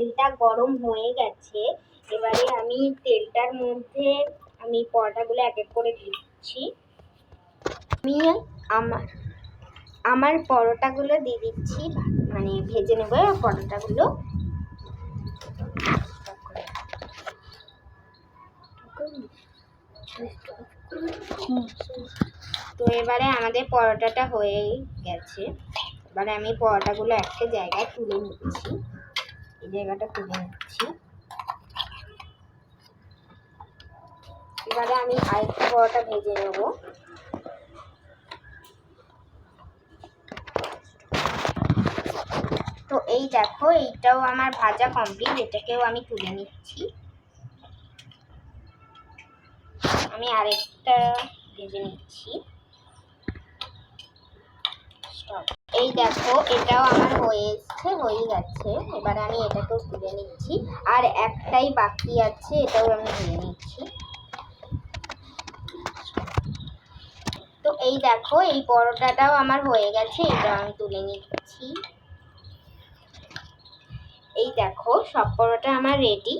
তেলটা গরম হয়ে গেছে। এবারে আমি তেলটার মধ্যে আমি পরোটাগুলো এক এক করে দিচ্ছি। আমি আমার পরোটাগুলো দিয়ে দিচ্ছি, মানে ভেজে নেবো পরোটাগুলো। তো এবারে আমাদের পরোটাটা হয়ে গেছে। এবারে আমি পরোটাগুলো একটা জায়গায় তুলে নিচ্ছি, এই জায়গাটা তুলে নিচ্ছি। এবারে আমি আরেকটা পরোটা ভেজে নেব। তো এই দেখো, এইটাও আমার ভাজা কমপ্লিট, এটাকেও আমি তুলে নিচ্ছি। আমি আরেকটা ভেজে নিচ্ছি। এই দেখো, এটাও আমার হয়ে গেছে। এবারে আমি এটাকেও তুলে নিচ্ছি, আর একটাই বাকি আছে, এটাও আমি তুলে নিচ্ছি। তো এই দেখো, এই পরোটাটাও আমার হয়ে গেছে, এটাও আমি তুলে নিচ্ছি। এই দেখো, সব পরোটা আমার রেডি।